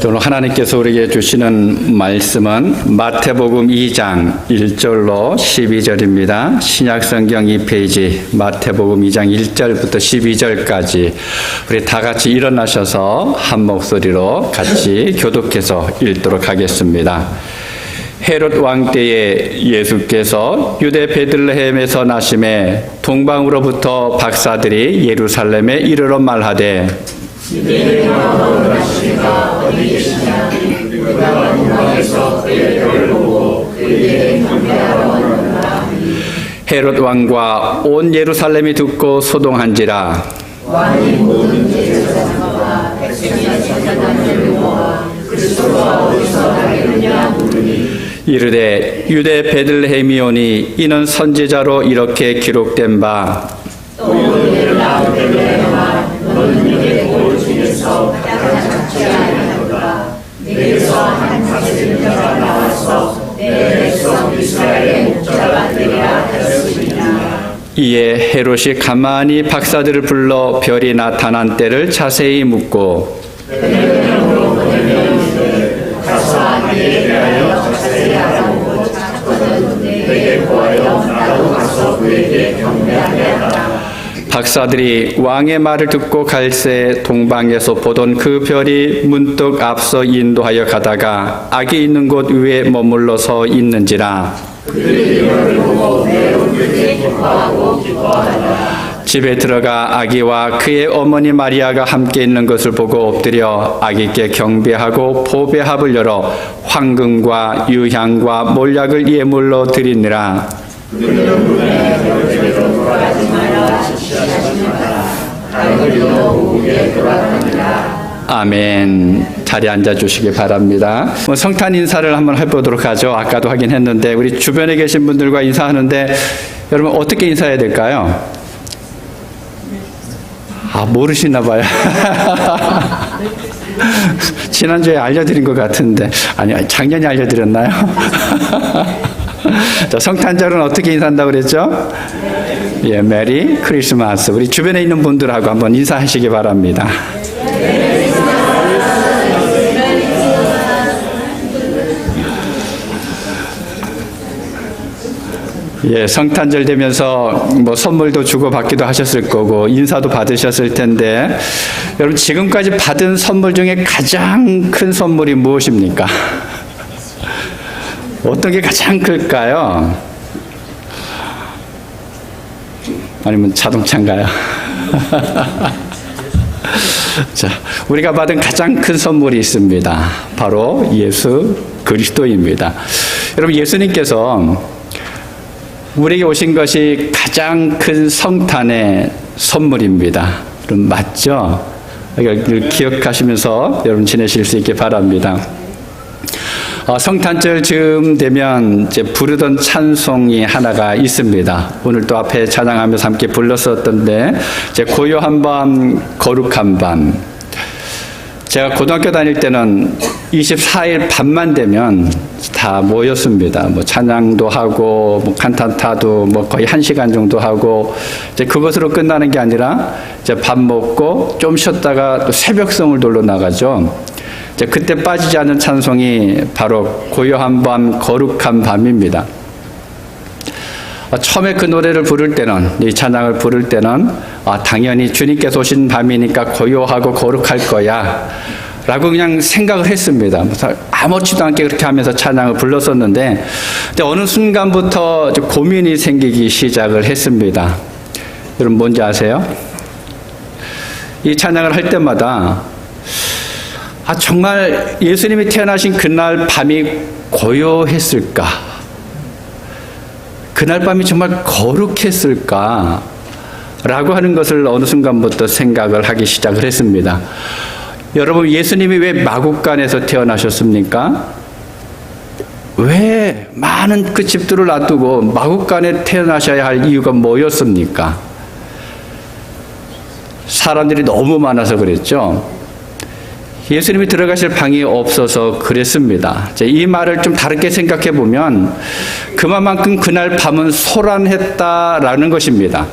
오늘 하나님께서 우리에게 주시는 말씀은 마태복음 2장 1절로 12절입니다. 신약성경 2페이지 마태복음 2장 1절부터 12절까지 우리 다 같이 일어나셔서 한 목소리로 같이 교독해서 읽도록 하겠습니다. 헤롯 왕 때에 예수께서 유대 베들레헴에서 나심에 동방으로부터 박사들이 예루살렘에 이르러 말하되 시대의 왕으로 나시니가 어디 계시냐? 우리가 동방에서 그의 별을 보고 그에게 경배하러 왔노라. 헤롯 왕과 온 예루살렘이 듣고 소동한지라. 왕이 모든 제사장과 백성이 전장을 모아 그리스도가 어디서 나겠느냐 물으니 이르되 유대 베들레헴이오니 이는 선지자로 이렇게 기록된 바 또 너희를 낳은 베들레헴아 너는 네게 볼 중에서 가장 작지 아니하노라. 내게서 한 다스림자가 나와서 내 백성 이스라엘의 목자가 되리라 하였으리라. 이에 헤롯이 가만히 박사들을 불러 별이 나타난 때를 자세히 묻고 베들레헴으로 보내면 가서 내게 대하여 자세히 알아보고 찾거든 내게 구하여 나도 가서 그에게 경배하게 하라. 박사들이 왕의 말을 듣고 갈새 동방에서 보던 그 별이 문득 앞서 인도하여 가다가 악이 있는 곳 위에 머물러 서 있는지라. 그들이 별을 보고 매우 크게 기뻐하고 기뻐하더라. 집에 들어가 아기와 그의 어머니 마리아가 함께 있는 것을 보고 엎드려 아기께 경배하고 보배합을 열어 황금과 유향과 몰약을 예물로 드리니라. 그들은 눈에 별대로 돌아가지 말라 지시하지 마라. 하늘도 우게 돌아가니라. 아멘. 자리에 앉아주시기 바랍니다. 성탄 인사를 한번 해보도록 하죠. 아까도 하긴 했는데 우리 주변에 계신 분들과 인사하는데 여러분 어떻게 인사해야 될까요? 모르시나 봐요. 지난주에 알려드린 것 같은데 아니 작년에 알려드렸나요? 자, 성탄절은 어떻게 인사한다고 그랬죠? 예, 메리 크리스마스. 우리 주변에 있는 분들하고 한번 인사하시기 바랍니다. 예, 성탄절 되면서 뭐 선물도 주고받기도 하셨을 거고 인사도 받으셨을 텐데 여러분 지금까지 받은 선물 중에 가장 큰 선물이 무엇입니까? 어떤 게 가장 클까요? 아니면 자동차인가요? 자, 우리가 받은 가장 큰 선물이 있습니다. 바로 예수 그리스도입니다. 여러분 예수님께서 우리에게 오신 것이 가장 큰 성탄의 선물입니다. 여러분 맞죠? 이걸 기억하시면서 여러분 지내실 수 있게 바랍니다. 성탄절 즈음 되면 이제 부르던 찬송이 하나가 있습니다. 오늘 또 앞에 찬양하면서 함께 불렀었던데 이제 고요한 밤, 거룩한 밤. 제가 고등학교 다닐 때는 24일 밤만 되면 다 모였습니다. 뭐 찬양도 하고, 뭐 칸타타도 뭐 거의 1시간 정도 하고, 이제 그것으로 끝나는 게 아니라 이제 밥 먹고 좀 쉬었다가 또 새벽성을 돌러 나가죠. 이제 그때 빠지지 않는 찬송이 바로 고요한 밤, 거룩한 밤입니다. 처음에 그 노래를 부를 때는, 이 찬양을 부를 때는 당연히 주님께서 오신 밤이니까 고요하고 거룩할 거야 라고 그냥 생각을 했습니다. 아무렇지도 않게 그렇게 하면서 찬양을 불렀었는데 어느 순간부터 고민이 생기기 시작을 했습니다. 여러분 뭔지 아세요? 이 찬양을 할 때마다 정말 예수님이 태어나신 그날 밤이 고요했을까? 그날 밤이 정말 거룩했을까? 라고 하는 것을 어느 순간부터 생각을 하기 시작을 했습니다. 여러분 예수님이 왜 마국간에서 태어나셨습니까? 왜 많은 그 집들을 놔두고 마국간에 태어나셔야 할 이유가 뭐였습니까? 사람들이 너무 많아서 그랬죠. 예수님이 들어가실 방이 없어서 그랬습니다. 이 말을 좀 다르게 생각해 보면 그만큼 그날 밤은 소란했다라는 것입니다.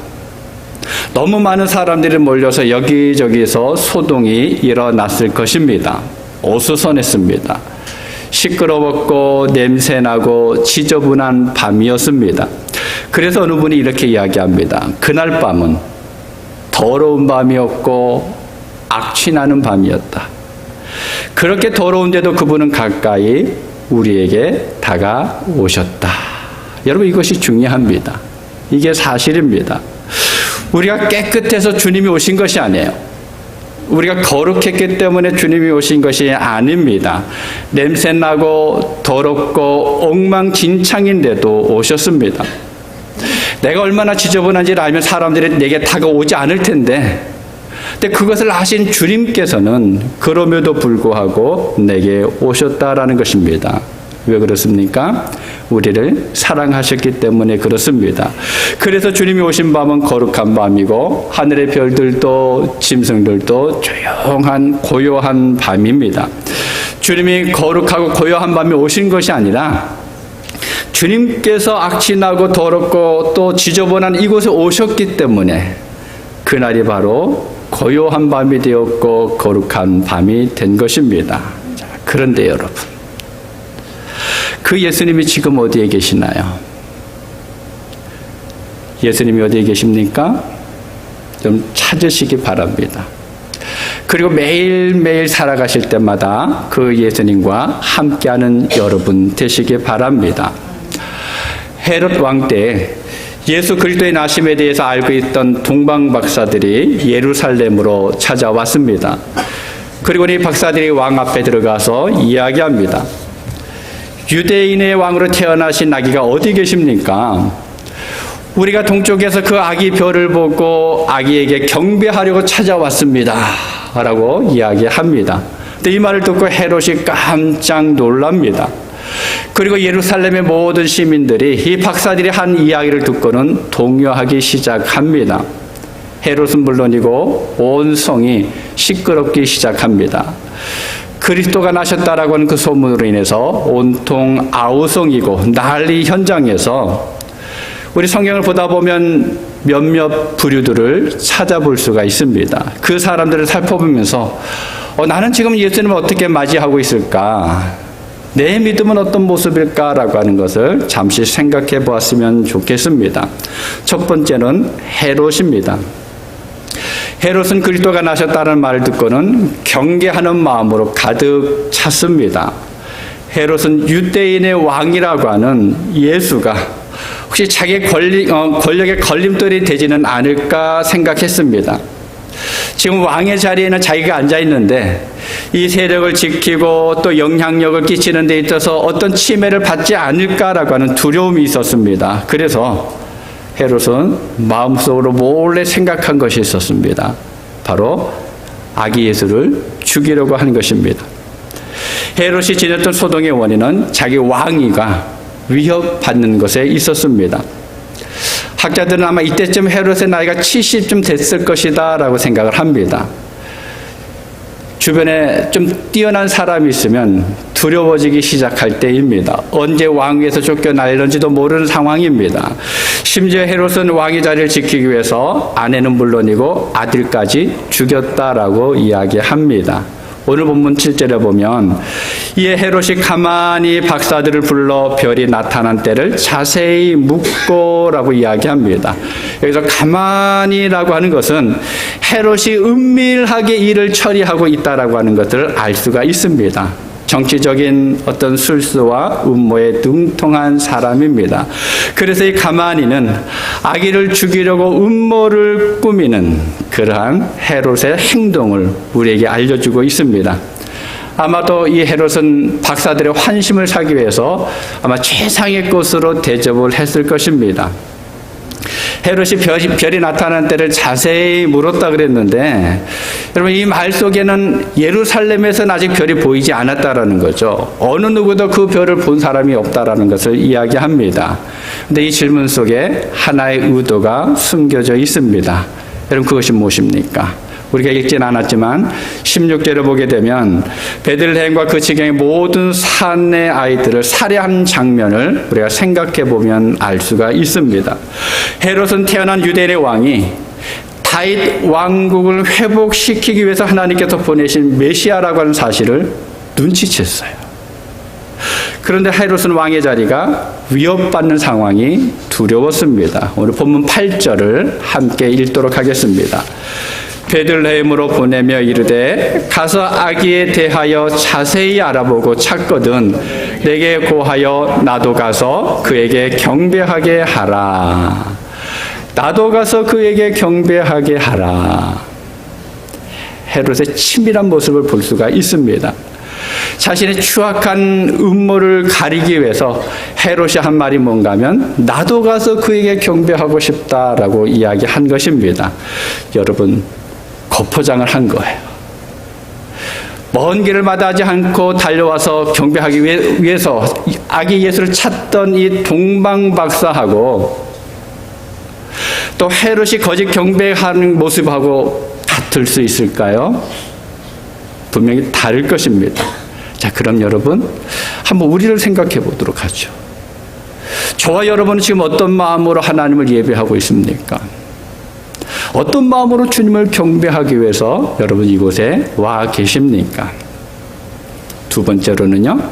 너무 많은 사람들이 몰려서 여기저기서 소동이 일어났을 것입니다. 어수선했습니다. 시끄러웠고 냄새나고 지저분한 밤이었습니다. 그래서 어느 분이 이렇게 이야기합니다. 그날 밤은 더러운 밤이었고 악취나는 밤이었다. 그렇게 더러운데도 그분은 가까이 우리에게 다가오셨다. 여러분, 이것이 중요합니다. 이게 사실입니다. 우리가 깨끗해서 주님이 오신 것이 아니에요. 우리가 거룩했기 때문에 주님이 오신 것이 아닙니다. 냄새나고 더럽고 엉망진창인데도 오셨습니다. 내가 얼마나 지저분한지를 알면 사람들이 내게 다가오지 않을 텐데, 근데 그것을 아신 주님께서는 그럼에도 불구하고 내게 오셨다라는 것입니다. 왜 그렇습니까? 우리를 사랑하셨기 때문에 그렇습니다. 그래서 주님이 오신 밤은 거룩한 밤이고 하늘의 별들도 짐승들도 조용한 고요한 밤입니다. 주님이 거룩하고 고요한 밤에 오신 것이 아니라 주님께서 악취나고 더럽고 또 지저분한 이곳에 오셨기 때문에 그날이 바로 고요한 밤이 되었고 거룩한 밤이 된 것입니다. 자, 그런데 여러분, 그 예수님이 지금 어디에 계시나요? 예수님이 어디에 계십니까? 좀 찾으시기 바랍니다. 그리고 매일매일 살아가실 때마다 그 예수님과 함께하는 여러분 되시기 바랍니다. 헤롯 왕 때 예수 그리스도의 나심에 대해서 알고 있던 동방 박사들이 예루살렘으로 찾아왔습니다. 그리고 이 박사들이 왕 앞에 들어가서 이야기합니다. 유대인의 왕으로 태어나신 아기가 어디 계십니까? 우리가 동쪽에서 그 아기 별을 보고 아기에게 경배하려고 찾아왔습니다. 라고 이야기합니다. 근데 이 말을 듣고 헤롯이 깜짝 놀랍니다. 그리고 예루살렘의 모든 시민들이 이 박사들이 한 이야기를 듣고는 동요하기 시작합니다. 헤롯은 물론이고 온 성이 시끄럽기 시작합니다. 그리스도가 나셨다라고 하는 그 소문으로 인해서 온통 아우성이고 난리 현장에서 우리 성경을 보다 보면 몇몇 부류들을 찾아볼 수가 있습니다. 그 사람들을 살펴보면서 나는 지금 예수님을 어떻게 맞이하고 있을까? 내 믿음은 어떤 모습일까라고 하는 것을 잠시 생각해 보았으면 좋겠습니다. 첫 번째는 헤롯입니다. 헤롯은 그리스도가 나셨다는 말을 듣고는 경계하는 마음으로 가득 찼습니다. 헤롯은 유대인의 왕이라고 하는 예수가 혹시 자기 권력의 걸림돌이 되지는 않을까 생각했습니다. 지금 왕의 자리에는 자기가 앉아 있는데 이 세력을 지키고 또 영향력을 끼치는 데 있어서 어떤 침해를 받지 않을까라고 하는 두려움이 있었습니다. 그래서 헤롯은 마음속으로 몰래 생각한 것이 있었습니다. 바로 아기 예수를 죽이려고 하는 것입니다. 헤롯이 지녔던 소동의 원인은 자기 왕위가 위협받는 것에 있었습니다. 학자들은 아마 이때쯤 헤롯의 나이가 70쯤 됐을 것이다 라고 생각을 합니다. 주변에 좀 뛰어난 사람이 있으면 두려워지기 시작할 때입니다. 언제 왕위에서 쫓겨날는지도 모르는 상황입니다. 심지어 헤롯은 왕의 자리를 지키기 위해서 아내는 물론이고 아들까지 죽였다라고 이야기합니다. 오늘 본문 7절에 보면 이에 헤롯이 가만히 박사들을 불러 별이 나타난 때를 자세히 묻고라고 이야기합니다. 여기서 가만히라고 하는 것은 헤롯이 은밀하게 일을 처리하고 있다라고 하는 것을 알 수가 있습니다. 정치적인 어떤 술수와 음모에 능통한 사람입니다. 그래서 이 가만히는 아기를 죽이려고 음모를 꾸미는 그러한 헤롯의 행동을 우리에게 알려주고 있습니다. 아마도 이 헤롯은 박사들의 환심을 사기 위해서 아마 최상의 것으로 대접을 했을 것입니다. 헤롯이 별이 나타난 때를 자세히 물었다 그랬는데 여러분 이 말 속에는 예루살렘에서는 아직 별이 보이지 않았다라는 거죠. 어느 누구도 그 별을 본 사람이 없다라는 것을 이야기합니다. 그런데 이 질문 속에 하나의 의도가 숨겨져 있습니다. 여러분 그것이 무엇입니까? 우리가 읽진 않았지만 16절을 보게 되면 베들레헴과 그 지경의 모든 산의 아이들을 살해한 장면을 우리가 생각해 보면 알 수가 있습니다. 헤롯은 태어난 유대인의 왕이 다윗 왕국을 회복시키기 위해서 하나님께서 보내신 메시아라고 하는 사실을 눈치챘어요. 그런데 헤롯은 왕의 자리가 위협받는 상황이 두려웠습니다. 오늘 본문 8절을 함께 읽도록 하겠습니다. 베들레헴으로 보내며 이르되 가서 아기에 대하여 자세히 알아보고 찾거든 내게 고하여 나도 가서 그에게 경배하게 하라. 나도 가서 그에게 경배하게 하라. 헤롯의 치밀한 모습을 볼 수가 있습니다. 자신의 추악한 음모를 가리기 위해서 헤롯이 한 말이 뭔가 하면 나도 가서 그에게 경배하고 싶다라고 이야기한 것입니다. 여러분, 거포장을 한 거예요. 먼 길을 마다하지 않고 달려와서 경배하기 위해서 아기 예수를 찾던 이 동방박사하고 또 헤롯이 거짓 경배하는 모습하고 같을 수 있을까요? 분명히 다를 것입니다. 자, 그럼 여러분 한번 우리를 생각해 보도록 하죠. 저와 여러분은 지금 어떤 마음으로 하나님을 예배하고 있습니까? 어떤 마음으로 주님을 경배하기 위해서 여러분 이곳에 와 계십니까? 두 번째로는요,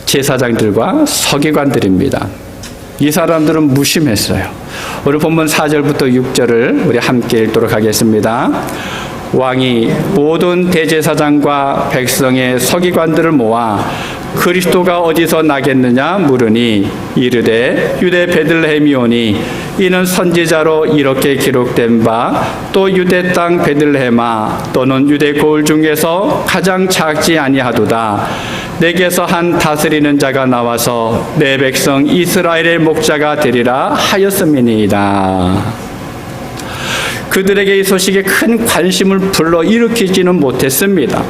제사장들과 서기관들입니다. 이 사람들은 무심했어요. 오늘 본문 4절부터 6절을 우리 함께 읽도록 하겠습니다. 왕이 모든 대제사장과 백성의 서기관들을 모아 그리스도가 어디서 나겠느냐 물으니 이르되 유대 베들레헴이오니 이는 선지자로 이렇게 기록된 바 또 유대 땅 베들레헴아 또는 유대 고을 중에서 가장 작지 아니하도다. 내게서 한 다스리는 자가 나와서 내 백성 이스라엘의 목자가 되리라 하였음이니이다. 그들에게 이 소식에 큰 관심을 불러일으키지는 못했습니다.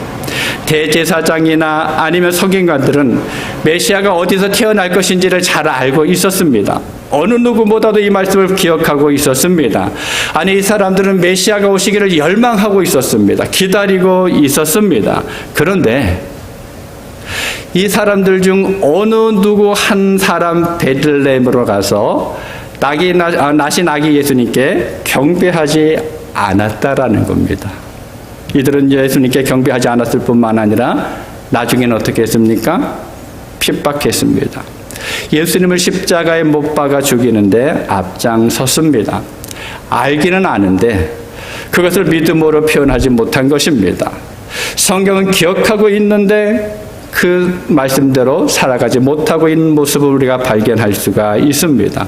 대제사장이나 아니면 서기관들은 메시아가 어디서 태어날 것인지를 잘 알고 있었습니다. 어느 누구보다도 이 말씀을 기억하고 있었습니다. 아니, 이 사람들은 메시아가 오시기를 열망하고 있었습니다. 기다리고 있었습니다. 그런데 이 사람들 중 어느 누구 한 사람 베들레헴으로 가서 나신 아기 예수님께 경배하지 않았다라는 겁니다. 이들은 예수님께 경배하지 않았을 뿐만 아니라 나중에는 어떻게 했습니까? 핍박했습니다. 예수님을 십자가에 못 박아 죽이는데 앞장섰습니다. 알기는 아는데 그것을 믿음으로 표현하지 못한 것입니다. 성경은 기억하고 있는데 그 말씀대로 살아가지 못하고 있는 모습을 우리가 발견할 수가 있습니다.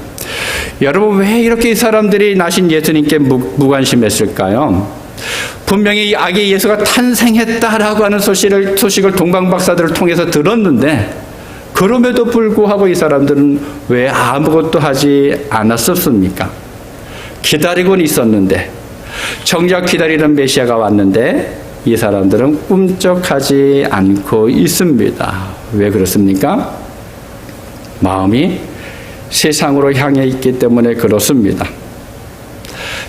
여러분, 왜 이렇게 이 사람들이 나신 예수님께 무관심했을까요? 분명히 아기 예수가 탄생했다라고 하는 소식을 동방박사들을 통해서 들었는데 그럼에도 불구하고 이 사람들은 왜 아무것도 하지 않았었습니까? 기다리고는 있었는데 정작 기다리는 메시아가 왔는데 이 사람들은 꿈쩍하지 않고 있습니다. 왜 그렇습니까? 마음이 세상으로 향해 있기 때문에 그렇습니다.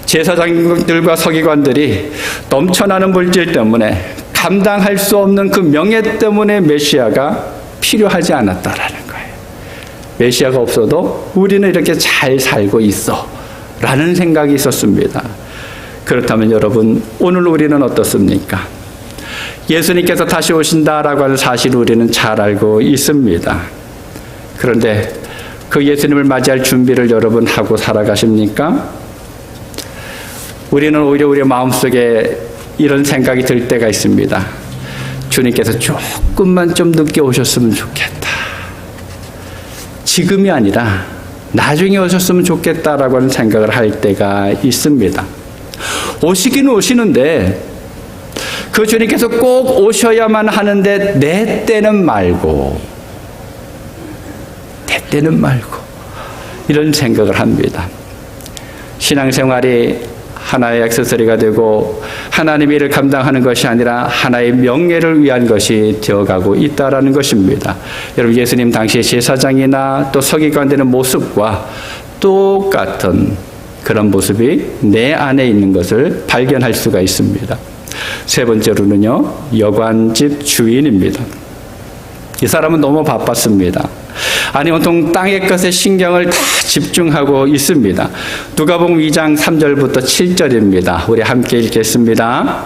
제사장들과 서기관들이 넘쳐나는 물질 때문에 감당할 수 없는 그 명예 때문에 메시아가 필요하지 않았다라는 거예요. 메시아가 없어도 우리는 이렇게 잘 살고 있어 라는 생각이 있었습니다. 그렇다면 여러분, 오늘 우리는 어떻습니까? 예수님께서 다시 오신다라고 하는 사실을 우리는 잘 알고 있습니다. 그런데 그 예수님을 맞이할 준비를 여러분 하고 살아가십니까? 우리는 오히려 우리 마음속에 이런 생각이 들 때가 있습니다. 주님께서 조금만 좀 늦게 오셨으면 좋겠다. 지금이 아니라 나중에 오셨으면 좋겠다라고 하는 생각을 할 때가 있습니다. 오시기는 오시는데 그 주님께서 꼭 오셔야만 하는데 내 때는 말고 이런 생각을 합니다. 신앙생활이 하나의 액세서리가 되고 하나님의 일을 감당하는 것이 아니라 하나의 명예를 위한 것이 되어가고 있다라는 것입니다. 여러분, 예수님 당시의 제사장이나 또 서기관들의 모습과 똑같은 그런 모습이 내 안에 있는 것을 발견할 수가 있습니다. 세 번째로는요, 여관집 주인입니다. 이 사람은 너무 바빴습니다. 아니 온통 땅의 것에 신경을 다 집중하고 있습니다. 누가복음 2장 3절부터 7절입니다. 우리 함께 읽겠습니다.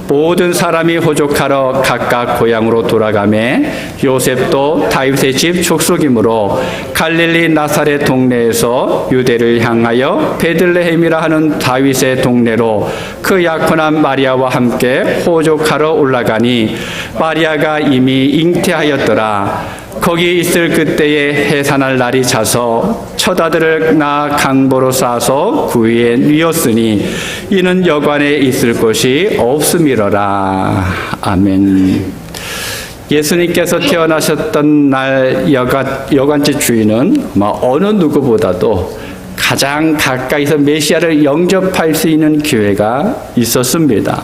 모든 사람이 호족하러 각각 고향으로 돌아가매 요셉도 다윗의 집 족속이므로 갈릴리 나사렛 동네에서 유대를 향하여 베들레헴이라 하는 다윗의 동네로 그 약혼한 마리아와 함께 호족하러 올라가니 마리아가 이미 잉태하였더라. 거기 있을 그때에 해산할 날이 차서 첫 아들을 낳아 강보로 싸서 구유에 뉘었으니 이는 여관에 있을 곳이 없음이로라. 아멘. 예수님께서 태어나셨던 날 여관집 주인은 어느 누구보다도 가장 가까이서 메시아를 영접할 수 있는 기회가 있었습니다.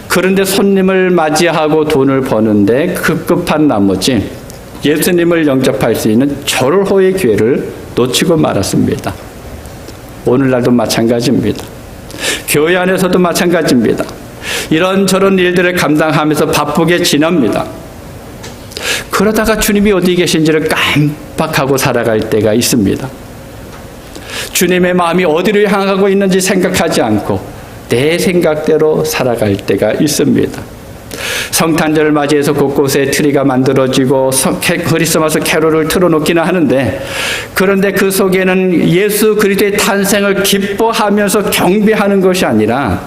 그런데 손님을 맞이하고 돈을 버는데 급급한 나머지 예수님을 영접할 수 있는 절호의 기회를 놓치고 말았습니다. 오늘날도 마찬가지입니다. 교회 안에서도 마찬가지입니다. 이런저런 일들을 감당하면서 바쁘게 지납니다. 그러다가 주님이 어디 계신지를 깜빡하고 살아갈 때가 있습니다. 주님의 마음이 어디로 향하고 있는지 생각하지 않고 내 생각대로 살아갈 때가 있습니다. 성탄절을 맞이해서 곳곳에 트리가 만들어지고 크리스마스 캐롤을 틀어놓기는 하는데, 그런데 그 속에는 예수 그리스도의 탄생을 기뻐하면서 경배하는 것이 아니라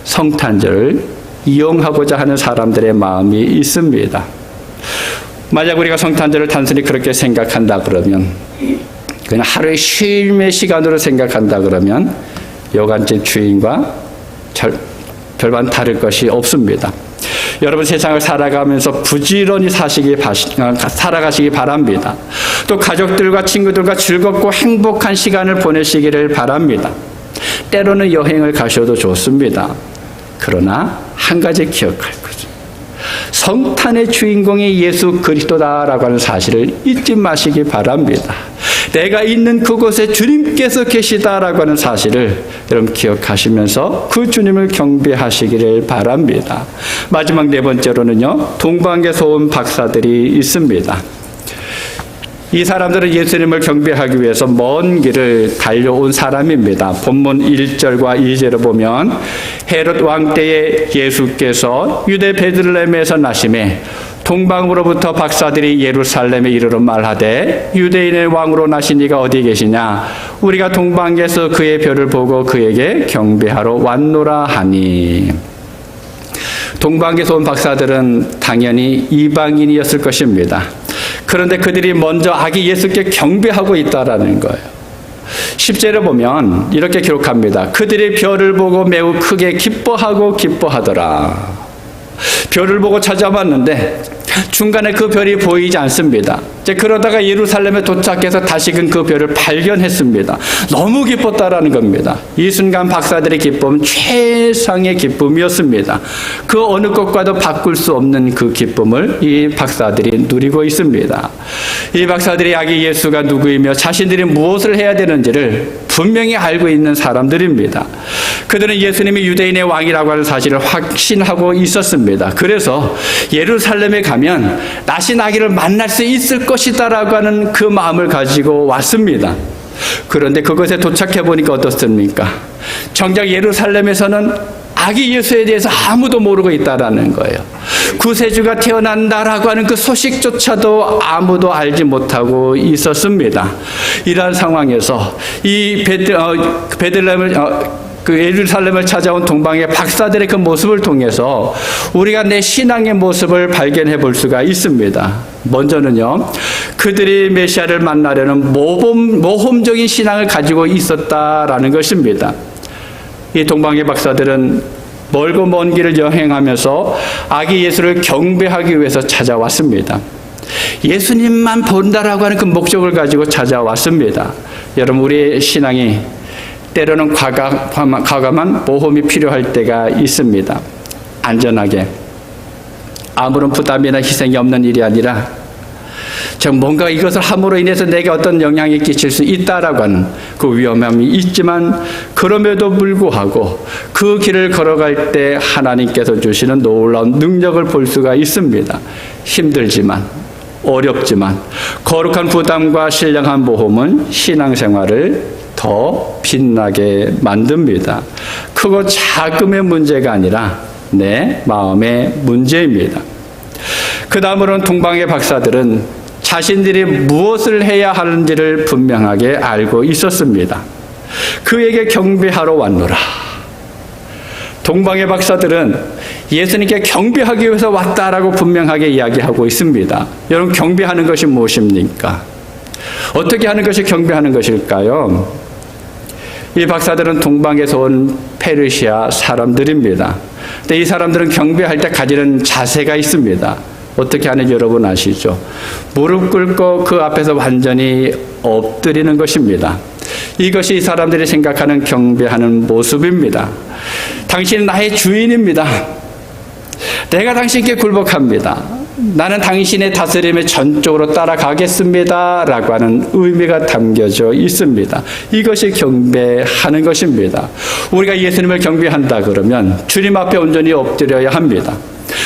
성탄절을 이용하고자 하는 사람들의 마음이 있습니다. 만약 우리가 성탄절을 단순히 그렇게 생각한다 그러면, 그냥 하루의 쉼의 시간으로 생각한다 그러면 여관집 주인과 별반 다를 것이 없습니다. 여러분, 세상을 살아가면서 부지런히 살아가시기 바랍니다. 또 가족들과 친구들과 즐겁고 행복한 시간을 보내시기를 바랍니다. 때로는 여행을 가셔도 좋습니다. 그러나 한 가지 기억할 거죠. 성탄의 주인공이 예수 그리스도다라고 하는 사실을 잊지 마시기 바랍니다. 내가 있는 그곳에 주님께서 계시다라고 하는 사실을 여러분 기억하시면서 그 주님을 경배하시기를 바랍니다. 마지막 네 번째로는요, 동방에서 온 박사들이 있습니다. 이 사람들은 예수님을 경배하기 위해서 먼 길을 달려온 사람입니다. 본문 1절과 2절을 보면 헤롯 왕 때에 예수께서 유대 베들레헴에서 나심에 동방으로부터 박사들이 예루살렘에 이르러 말하되 유대인의 왕으로 나신 이가 어디 계시냐? 우리가 동방에서 그의 별을 보고 그에게 경배하러 왔노라 하니. 동방에서 온 박사들은 당연히 이방인이었을 것입니다. 그런데 그들이 먼저 아기 예수께 경배하고 있다라는 거예요. 10절에 보면 이렇게 기록합니다. 그들이 별을 보고 매우 크게 기뻐하더라. 별을 보고 찾아봤는데 중간에 그 별이 보이지 않습니다. 이제 그러다가 예루살렘에 도착해서 다시금 그 별을 발견했습니다. 너무 기뻤다라는 겁니다. 이 순간 박사들의 기쁨은 최상의 기쁨이었습니다. 그 어느 것과도 바꿀 수 없는 그 기쁨을 이 박사들이 누리고 있습니다. 이 박사들이 아기 예수가 누구이며 자신들이 무엇을 해야 되는지를 분명히 알고 있는 사람들입니다. 그들은 예수님이 유대인의 왕이라고 하는 사실을 확신하고 있었습니다. 그래서 예루살렘에 가면 나신 아기를 만날 수 있을 것이다라고 하는 그 마음을 가지고 왔습니다. 그런데 그것에 도착해 보니까 어떻습니까? 정작 예루살렘에서는 아기 예수에 대해서 아무도 모르고 있다라는 거예요. 구세주가 태어난다라고 하는 그 소식조차도 아무도 알지 못하고 있었습니다. 이러한 상황에서 이 베들레헴을 그 예루살렘을 찾아온 동방의 박사들의 그 모습을 통해서 우리가 내 신앙의 모습을 발견해 볼 수가 있습니다. 먼저는요, 그들이 메시아를 만나려는 모험적인 신앙을 가지고 있었다라는 것입니다. 이 동방의 박사들은 멀고 먼 길을 여행하면서 아기 예수를 경배하기 위해서 찾아왔습니다. 예수님만 본다라고 하는 그 목적을 가지고 찾아왔습니다. 여러분, 우리의 신앙이 때로는 과감한 모험이 필요할 때가 있습니다. 안전하게 아무런 부담이나 희생이 없는 일이 아니라 뭔가 이것을 함으로 인해서 내게 어떤 영향이 끼칠 수 있다라고 하는 그 위험함이 있지만, 그럼에도 불구하고 그 길을 걸어갈 때 하나님께서 주시는 놀라운 능력을 볼 수가 있습니다. 힘들지만 어렵지만 거룩한 부담과 신령한 모험은 신앙생활을 더 빛나게 만듭니다. 크고 작음의 문제가 아니라 내 마음의 문제입니다. 그 다음으로는 동방의 박사들은 자신들이 무엇을 해야 하는지를 분명하게 알고 있었습니다. 그에게 경배하러 왔노라. 동방의 박사들은 예수님께 경배하기 위해서 왔다라고 분명하게 이야기하고 있습니다. 여러분, 경배하는 것이 무엇입니까? 어떻게 하는 것이 경배하는 것일까요? 이 박사들은 동방에서 온 페르시아 사람들입니다. 근데 이 사람들은 경배할 때 가지는 자세가 있습니다. 어떻게 하는지 여러분 아시죠? 무릎 꿇고 그 앞에서 완전히 엎드리는 것입니다. 이것이 이 사람들이 생각하는 경배하는 모습입니다. 당신은 나의 주인입니다. 내가 당신께 굴복합니다. 나는 당신의 다스림에 전적으로 따라가겠습니다. 라고 하는 의미가 담겨져 있습니다. 이것이 경배하는 것입니다. 우리가 예수님을 경배한다 그러면 주님 앞에 온전히 엎드려야 합니다.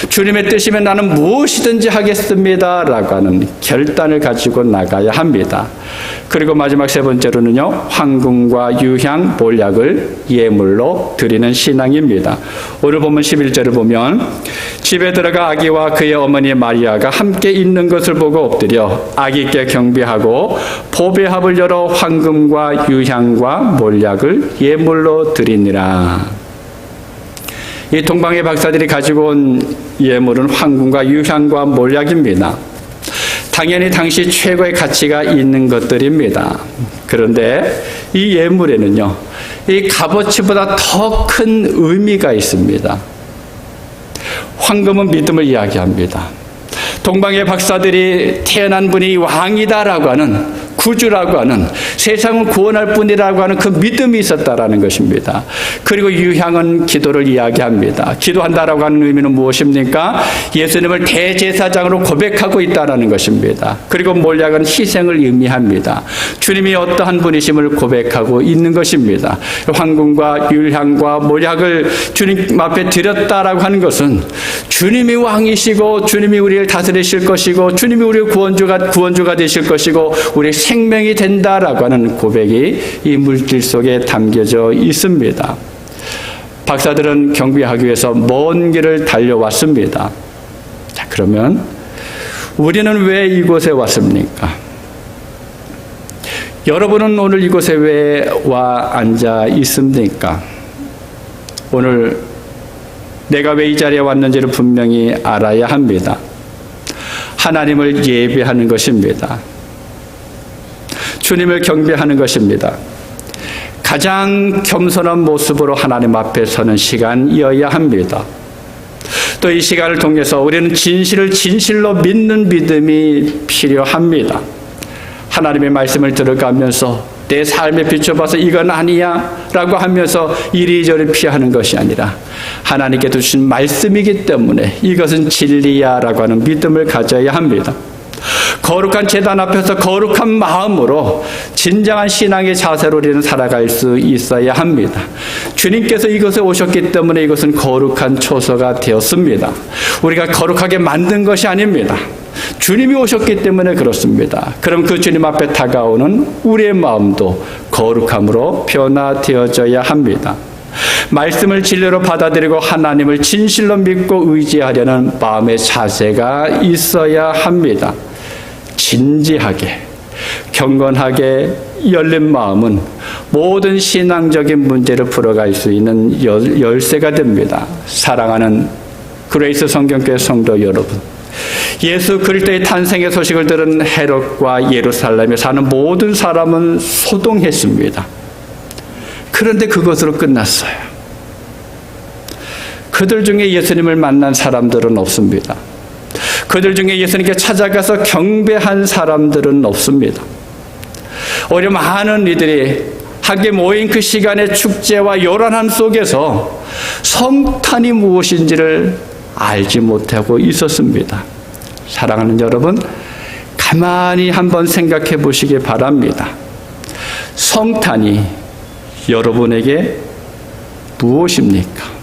주님의 뜻이면 나는 무엇이든지 하겠습니다. 라고 하는 결단을 가지고 나가야 합니다. 그리고 마지막 세 번째로는요, 황금과 유향, 몰약을 예물로 드리는 신앙입니다. 오늘 본문 11절을 보면 집에 들어가 아기와 그의 어머니 마리아가 함께 있는 것을 보고 엎드려 아기께 경배하고 보배합을 열어 황금과 유향과 몰약을 예물로 드리니라. 이 동방의 박사들이 가지고 온 예물은 황금과 유향과 몰약입니다. 당연히 당시 최고의 가치가 있는 것들입니다. 그런데 이 예물에는요, 이 값어치보다 더 큰 의미가 있습니다. 황금은 믿음을 이야기합니다. 동방의 박사들이 태어난 분이 왕이다라고 하는, 구주라고 하는, 세상을 구원할 분이라고 하는 그 믿음이 있었다라는 것입니다. 그리고 유향은 기도를 이야기합니다. 기도한다라고 하는 의미는 무엇입니까? 예수님을 대제사장으로 고백하고 있다라는 것입니다. 그리고 몰약은 희생을 의미합니다. 주님이 어떠한 분이심을 고백하고 있는 것입니다. 황금과 유향과 몰약을 주님 앞에 드렸다라고 하는 것은 주님이 왕이시고 주님이 우리를 다스리실 것이고 주님이 우리의 구원주가 되실 것이고 우리의 생명이 된다라고 하는 고백이 이 물질 속에 담겨져 있습니다. 박사들은 경배하기 위해서 먼 길을 달려왔습니다. 자, 그러면 우리는 왜 이곳에 왔습니까? 여러분은 오늘 이곳에 왜 와 앉아 있습니까? 오늘 내가 왜 이 자리에 왔는지를 분명히 알아야 합니다. 하나님을 예배하는 것입니다. 주님을 경배하는 것입니다. 가장 겸손한 모습으로 하나님 앞에 서는 시간이어야 합니다. 또 이 시간을 통해서 우리는 진실을 진실로 믿는 믿음이 필요합니다. 하나님의 말씀을 들어가면서 내 삶에 비춰봐서 이건 아니야 라고 하면서 이리저리 피하는 것이 아니라 하나님께 주신 말씀이기 때문에 이것은 진리야 라고 하는 믿음을 가져야 합니다. 거룩한 제단 앞에서 거룩한 마음으로 진정한 신앙의 자세로 우리는 살아갈 수 있어야 합니다. 주님께서 이곳에 오셨기 때문에 이것은 거룩한 초소가 되었습니다. 우리가 거룩하게 만든 것이 아닙니다. 주님이 오셨기 때문에 그렇습니다. 그럼 그 주님 앞에 다가오는 우리의 마음도 거룩함으로 변화되어져야 합니다. 말씀을 진리로 받아들이고 하나님을 진실로 믿고 의지하려는 마음의 자세가 있어야 합니다. 진지하게, 경건하게 열린 마음은 모든 신앙적인 문제를 풀어갈 수 있는 열쇠가 됩니다. 사랑하는 그레이스 성경교회 성도 여러분, 예수 그리스도의 탄생의 소식을 들은 헤롯과 예루살렘에 사는 모든 사람은 소동했습니다. 그런데 그것으로 끝났어요. 그들 중에 예수님을 만난 사람들은 없습니다. 그들 중에 예수님께 찾아가서 경배한 사람들은 없습니다. 오히려 많은 이들이 함께 모인 그 시간의 축제와 요란함 속에서 성탄이 무엇인지를 알지 못하고 있었습니다. 사랑하는 여러분, 가만히 한번 생각해 보시기 바랍니다. 성탄이 여러분에게 무엇입니까?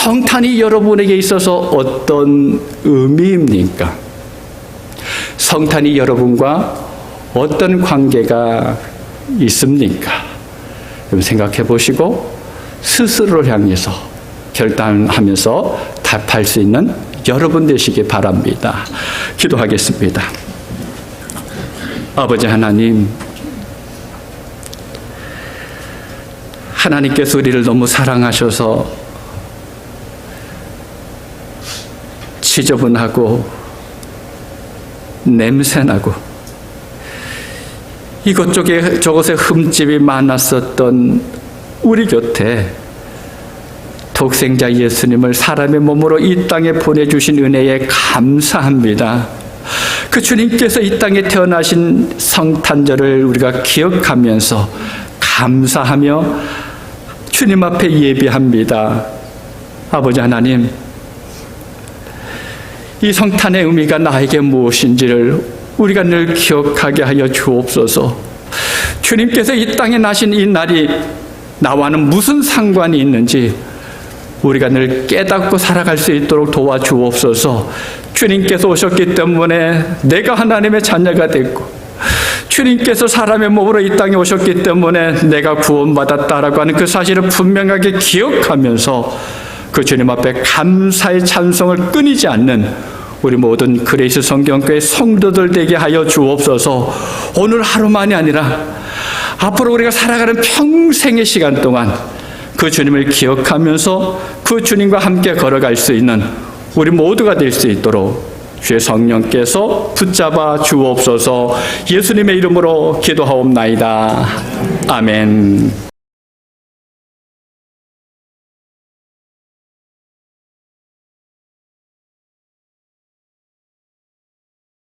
성탄이 여러분에게 있어서 어떤 의미입니까? 성탄이 여러분과 어떤 관계가 있습니까? 좀 생각해 보시고 스스로를 향해서 결단하면서 답할 수 있는 여러분 되시기 바랍니다. 기도하겠습니다. 아버지 하나님, 하나님께서 우리를 너무 사랑하셔서 지저분하고 냄새나고 이것저것에 흠집이 많았었던 우리 곁에 독생자 예수님을 사람의 몸으로 이 땅에 보내주신 은혜에 감사합니다. 그 주님께서 이 땅에 태어나신 성탄절을 우리가 기억하면서 감사하며 주님 앞에 예비합니다. 아버지 하나님, 이 성탄의 의미가 나에게 무엇인지를 우리가 늘 기억하게 하여 주옵소서. 주님께서 이 땅에 나신 이 날이 나와는 무슨 상관이 있는지 우리가 늘 깨닫고 살아갈 수 있도록 도와주옵소서. 주님께서 오셨기 때문에 내가 하나님의 자녀가 됐고, 주님께서 사람의 몸으로 이 땅에 오셨기 때문에 내가 구원받았다라고 하는 그 사실을 분명하게 기억하면서 그 주님 앞에 감사의 찬송을 끊이지 않는 우리 모든 그레이스 성경교회 성도들 되게 하여 주옵소서. 오늘 하루만이 아니라 앞으로 우리가 살아가는 평생의 시간 동안 그 주님을 기억하면서 그 주님과 함께 걸어갈 수 있는 우리 모두가 될 수 있도록 주의 성령께서 붙잡아 주옵소서. 예수님의 이름으로 기도하옵나이다. 아멘.